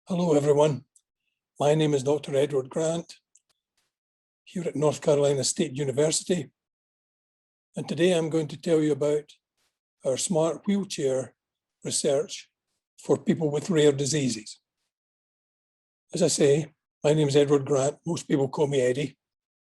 Hello everyone, my name is Dr. Edward Grant here at North Carolina State University, and today I'm going to tell you about our smart wheelchair research for people with rare diseases. As I say, my name is Edward Grant, most people call me Eddie.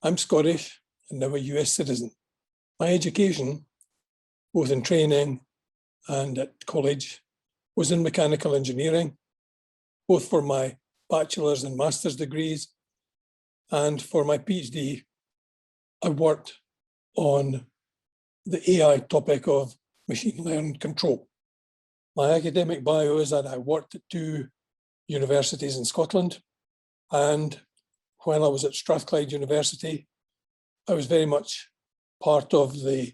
I'm Scottish and now a US citizen. My education, both in training and at college, was in mechanical engineering, both for my bachelor's and master's degrees, and for my PhD, I worked on the AI topic of machine learned control. My academic bio is that I worked at 2 universities in Scotland, and while I was at Strathclyde University, I was very much part of the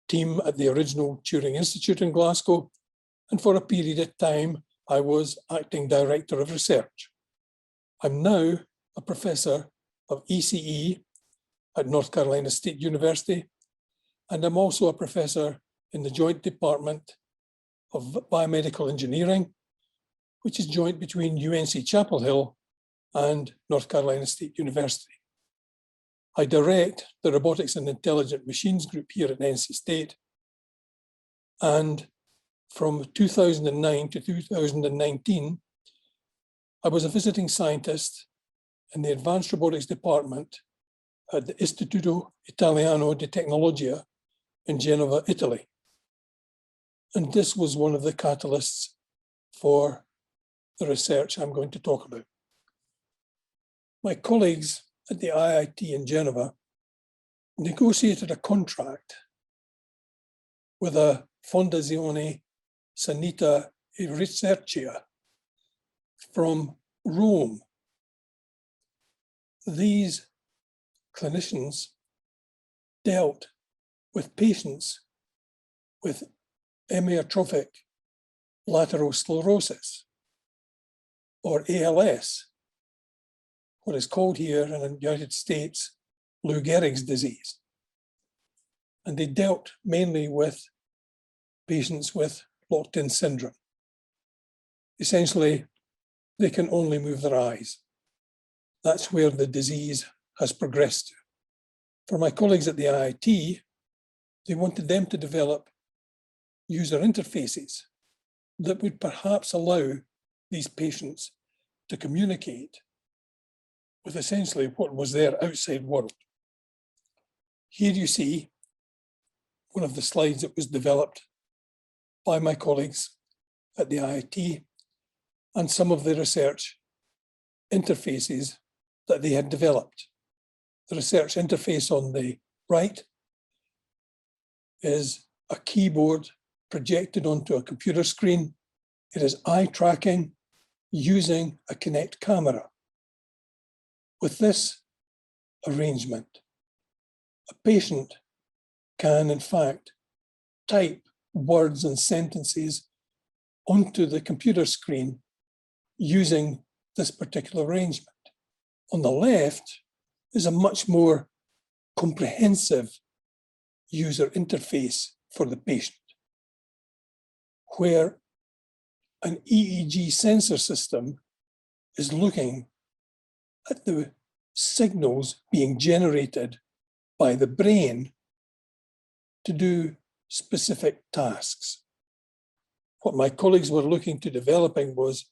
team at the original Turing Institute in Glasgow, and for a period of time, I was acting director of research. I'm now a professor of ECE at North Carolina State University, and I'm also a professor in the joint department of biomedical engineering, which is joint between UNC-Chapel Hill and North Carolina State University. I direct the Robotics and Intelligent Machines group here at NC State, and from 2009 to 2019, I was a visiting scientist in the Advanced Robotics Department at the Istituto Italiano di Tecnologia in Genova, Italy. And this was one of the catalysts for the research I'm going to talk about. My colleagues at the IIT in Genova negotiated a contract with a Fondazione Sanità e Ricerca from Rome. These clinicians dealt with patients with amyotrophic lateral sclerosis, or ALS, what is called here in the United States Lou Gehrig's disease. And they dealt mainly with patients with Locked In Syndrome. Essentially, they can only move their eyes. That's where the disease has progressed to. For my colleagues at the IIT, they wanted them to develop user interfaces that would perhaps allow these patients to communicate with essentially what was their outside world. Here you see one of the slides that was developed by my colleagues at the IIT and some of the research interfaces that they had developed. The research interface on the right is a keyboard projected onto a computer screen. It is eye tracking using a Kinect camera. With this arrangement, a patient can, in fact, type words and sentences onto the computer screen using this particular arrangement. On the left is a much more comprehensive user interface for the patient, where an EEG sensor system is looking at the signals being generated by the brain to do specific tasks. What my colleagues were looking to developing was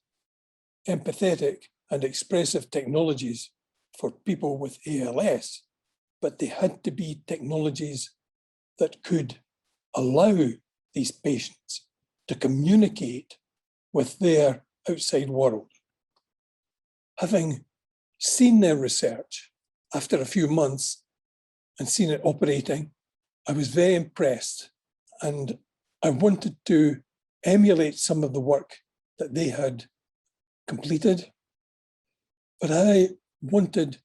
empathetic and expressive technologies for people with ALS, but they had to be technologies that could allow these patients to communicate with their outside world. Having seen their research after a few months and seen it operating, I was very impressed, and I wanted to emulate some of the work that they had completed, but I wanted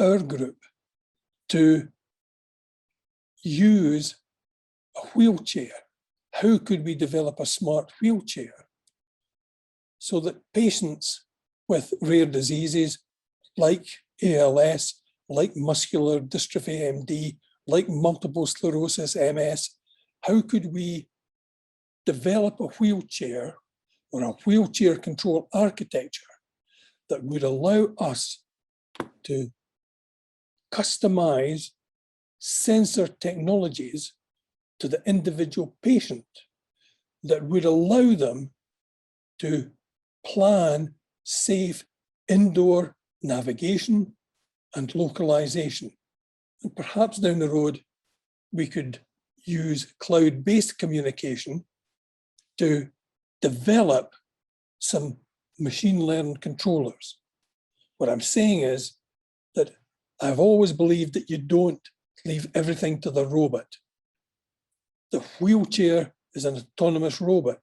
our group to use a wheelchair. How could we develop a smart wheelchair so that patients with rare diseases like ALS, like muscular dystrophy MD, like multiple sclerosis MS, how could we develop a wheelchair or a wheelchair control architecture that would allow us to customize sensor technologies to the individual patient that would allow them to plan safe indoor navigation and localization. And perhaps down the road, we could use cloud-based communication to develop some machine learning controllers. What I'm saying is that I've always believed that you don't leave everything to the robot. The wheelchair is an autonomous robot,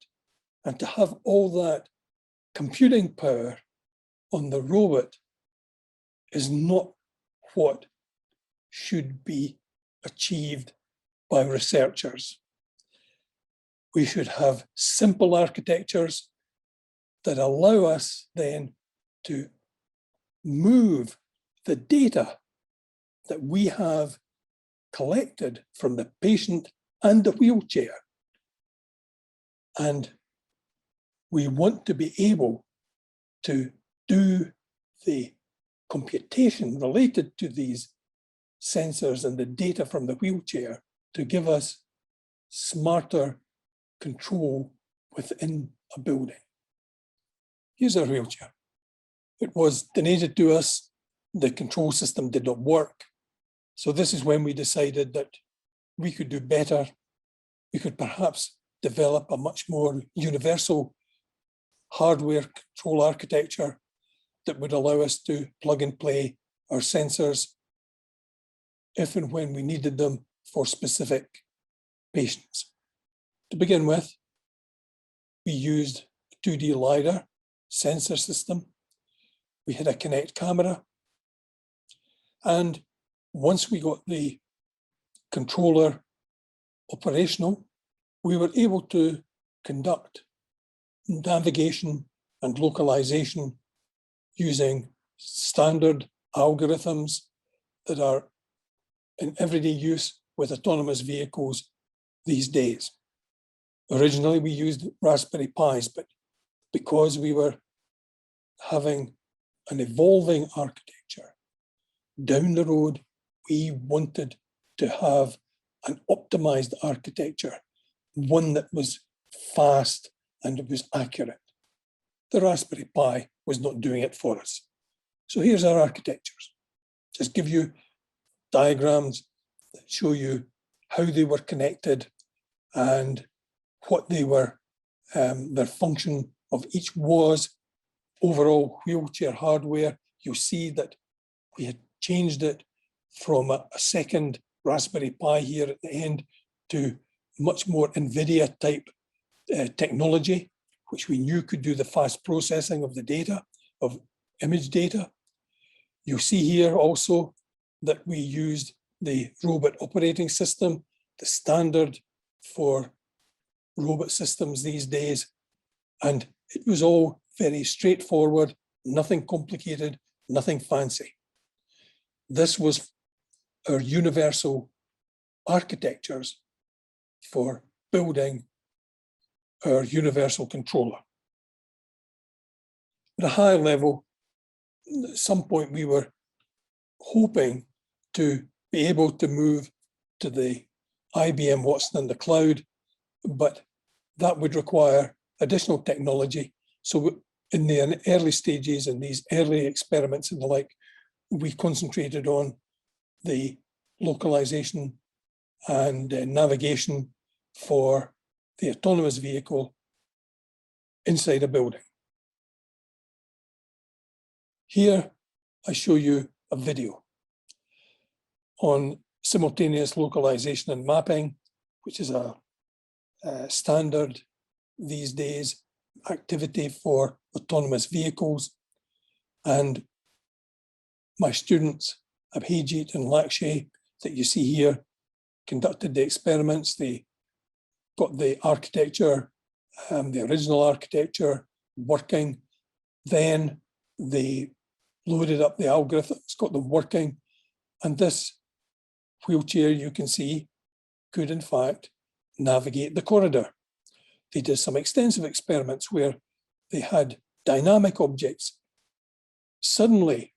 and to have all that computing power on the robot is not what should be achieved by researchers. We should have simple architectures that allow us then to move the data that we have collected from the patient and the wheelchair. And we want to be able to do the computation related to these sensors and the data from the wheelchair to give us smarter control within a building. Here's our wheelchair. It was donated to us. The control system did not work. So this is when we decided that we could do better. We could perhaps develop a much more universal hardware control architecture that would allow us to plug and play our sensors if and when we needed them for specific patients. To begin with, we used a 2D LiDAR sensor system. We had a Kinect camera. And once we got the controller operational, we were able to conduct navigation and localization using standard algorithms that are in everyday use with autonomous vehicles these days. Originally, we used Raspberry Pis, but because we were having an evolving architecture, down the road, we wanted to have an optimized architecture, one that was fast and it was accurate. The Raspberry Pi was not doing it for us. So here's our architectures. Just give you diagrams that show you how they were connected and what they were, their function of each was. Overall wheelchair hardware, you'll see that we had changed it from a second Raspberry Pi here at the end to much more NVIDIA type technology, which we knew could do the fast processing of the data, of image data. You'll see here also that we used the robot operating system, the standard for robot systems these days. And it was all very straightforward, nothing complicated, nothing fancy. This was our universal architectures for building our universal controller. At a higher level, at some point we were hoping to be able to move to the IBM Watson in the cloud, but that would require additional technology. So in the early stages and these early experiments and the like, we concentrated on the localization and navigation for the autonomous vehicle inside a building. Here, I show you a video on simultaneous localization and mapping, which is a standard these days activity for autonomous vehicles. And my students, Abhijit and Lakshay, that you see here, conducted the experiments. They got the architecture, the original architecture working. Then they loaded up the algorithms, got them working. And this wheelchair, you can see, could in fact navigate the corridor. They did some extensive experiments where they had dynamic objects suddenly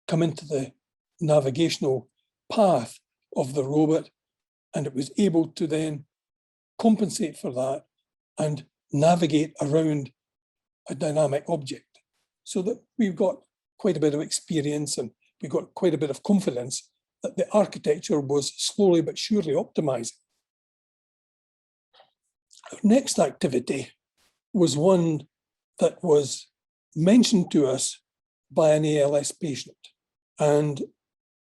come into the navigational path of the robot, and it was able to then compensate for that and navigate around a dynamic object, so that we've got quite a bit of experience and we got quite a bit of confidence that the architecture was slowly but surely optimizing. Our next activity was one that was mentioned to us by an ALS patient, and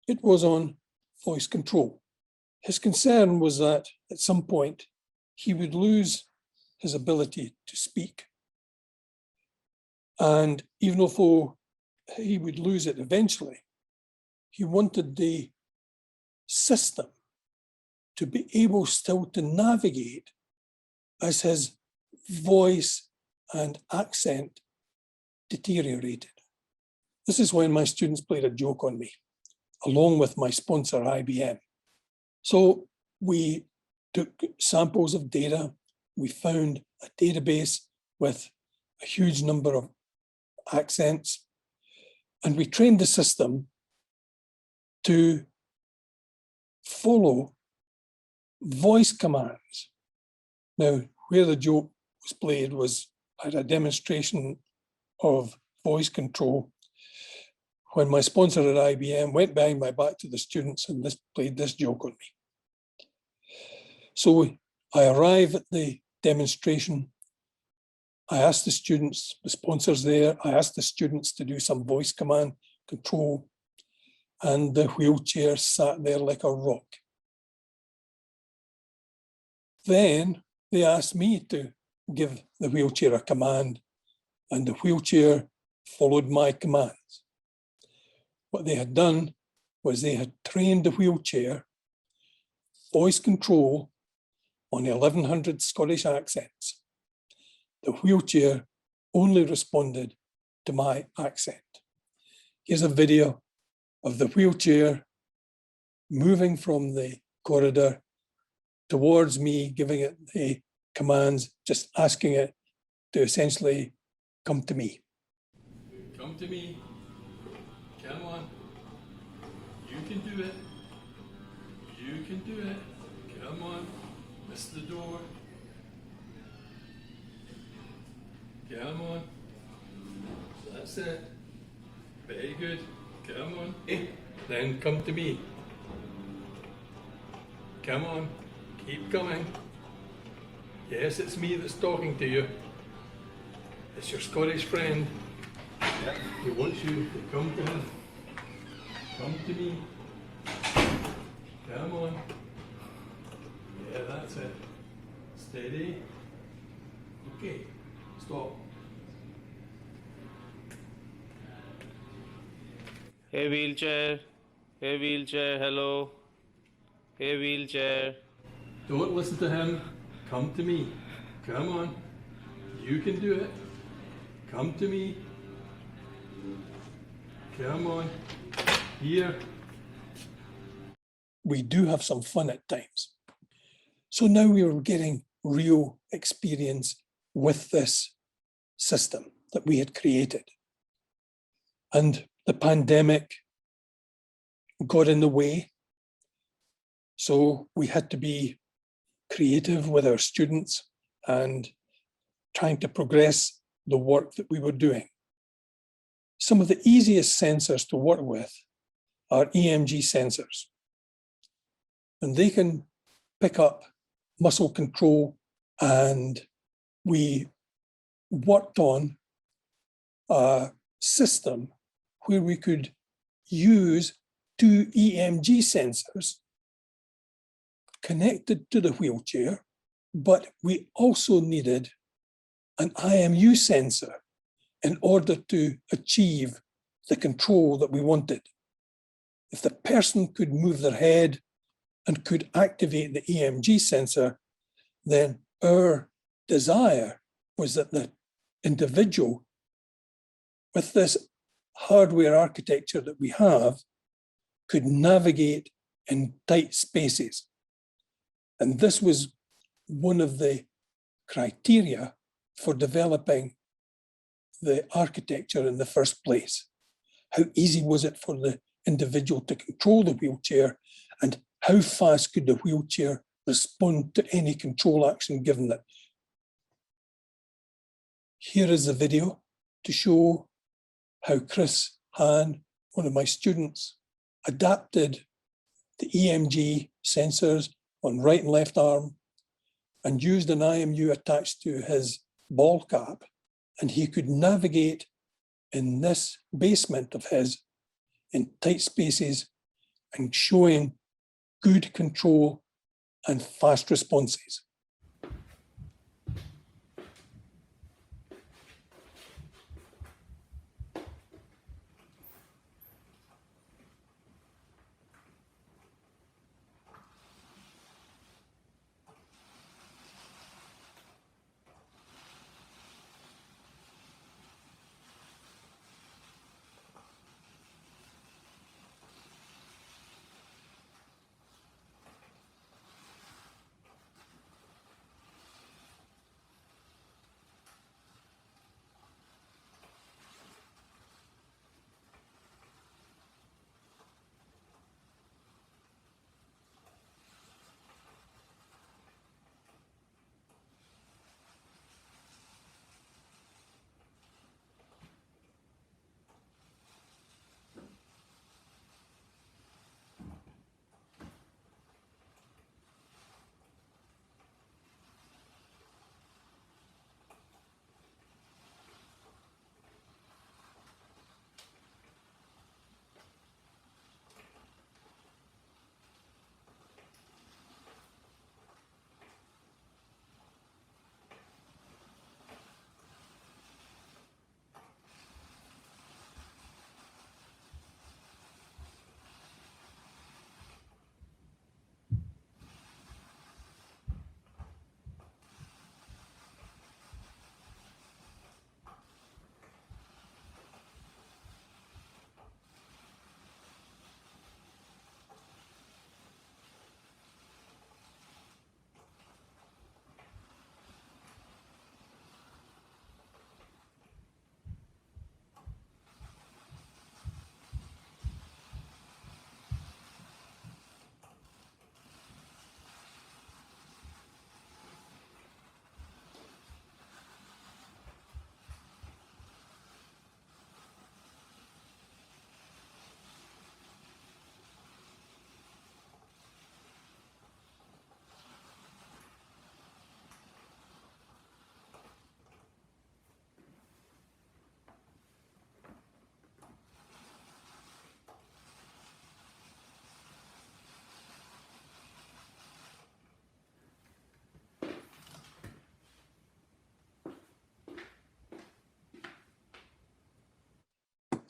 it was on voice control. His concern was that at some point he would lose his ability to speak. And even though he would lose it eventually, he wanted the system to be able still to navigate as his voice and accent deteriorated. This is when my students played a joke on me, along with my sponsor, IBM. So we took samples of data, we found a database with a huge number of accents, and we trained the system to follow voice commands. Now, where the joke was played was at a demonstration of voice control when my sponsor at IBM went behind my back to the students and played this joke on me. So I arrive at the demonstration. I asked the students, the sponsors there, I asked the students to do some voice command control, and the wheelchair sat there like a rock. Then they asked me to give the wheelchair a command, and the wheelchair followed my commands. What they had done was they had trained the wheelchair voice control on 1100 Scottish accents. The wheelchair only responded to my accent. Here's a video of the wheelchair moving from the corridor towards me, giving it the commands, just asking it to essentially come to me. Come to me. Come on. You can do it. You can do it. Come on. Miss the door. Come on. That's it. Very good. Come on. Then come to me. Come on. Keep coming. Yes, it's me that's talking to you. It's your Scottish friend. He wants you to come to him. Come to me. Come on. Yeah, that's it. Steady. Okay. Stop. Hey wheelchair, hello. Hey wheelchair. Don't listen to him. Come to me. Come on. You can do it. Come to me. Come on. Here. We do have some fun at times. So now we are getting real experience with this system that we had created. And the pandemic got in the way. So we had to be creative with our students and trying to progress the work that we were doing. Some of the easiest sensors to work with are EMG sensors. And they can pick up muscle control, and we worked on a system where we could use two EMG sensors connected to the wheelchair, but we also needed an IMU sensor in order to achieve the control that we wanted. If the person could move their head and could activate the EMG sensor, then our desire was that the individual with this hardware architecture that we have could navigate in tight spaces. And this was one of the criteria for developing the architecture in the first place. How easy was it for the individual to control the wheelchair, and how fast could the wheelchair respond to any control action given it? Here is the video to show how Chris Han, one of my students, adapted the EMG sensors on right and left arm and used an IMU attached to his ball cap, and he could navigate in this basement of his in tight spaces and showing good control and fast responses.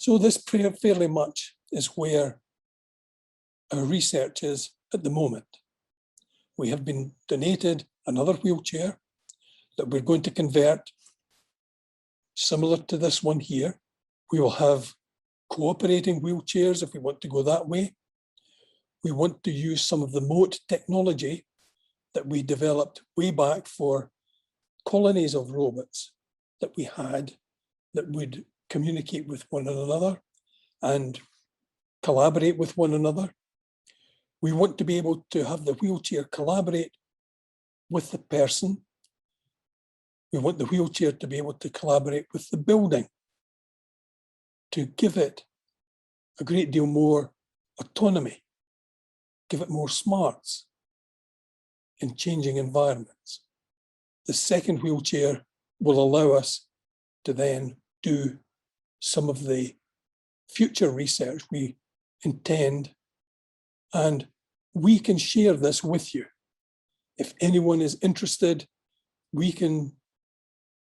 So this fairly much is where our research is at the moment. We have been donated another wheelchair that we're going to convert similar to this one here. We will have cooperating wheelchairs if we want to go that way. We want to use some of the moat technology that we developed way back for colonies of robots that we had that would communicate with one another and collaborate with one another. We want to be able to have the wheelchair collaborate with the person. We want the wheelchair to be able to collaborate with the building to give it a great deal more autonomy, give it more smarts in changing environments. The second wheelchair will allow us to then do some of the future research we intend, and we can share this with you. If anyone is interested, we can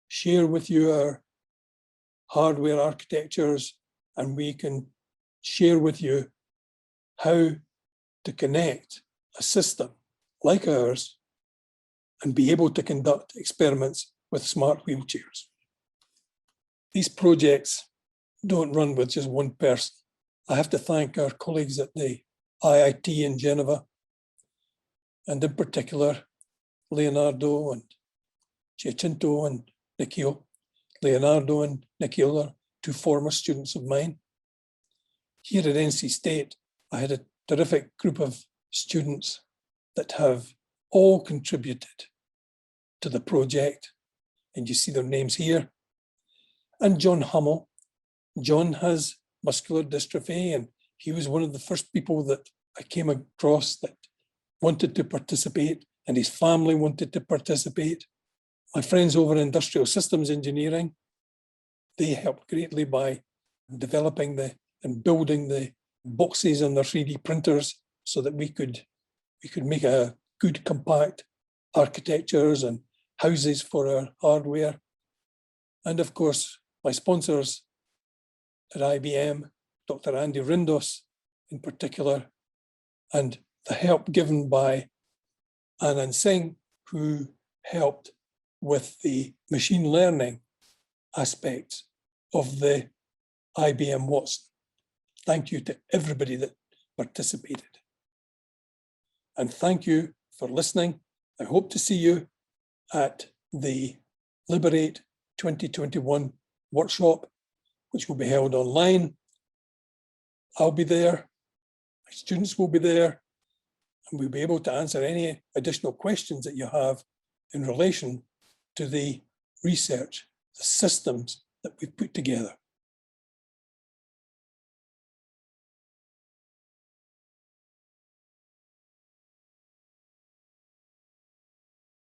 share with you our hardware architectures, and we can share with you how to connect a system like ours and be able to conduct experiments with smart wheelchairs. These projects don't run with just one person. I have to thank our colleagues at the IIT in Geneva, and in particular, Leonardo and Giacinto and Nikhil. Leonardo and Nikhil are two former students of mine. here at NC State, I had a terrific group of students that have all contributed to the project, and you see their names here. And John Hummel. John has muscular dystrophy, and he was one of the first people that I came across that wanted to participate, and his family wanted to participate. My friends over in Industrial Systems Engineering, they helped greatly by developing and building the boxes on their 3D printers so that we could make a good compact architectures and houses for our hardware. And of course, my sponsors at IBM, Dr. Andy Rindos in particular, and the help given by Anand Singh, who helped with the machine learning aspects of the IBM Watson. Thank you to everybody that participated. And thank you for listening. I hope to see you at the Liberate 2021 workshop, which will be held online. I'll be there, my students will be there, and we'll be able to answer any additional questions that you have in relation to the research, the systems that we've put together.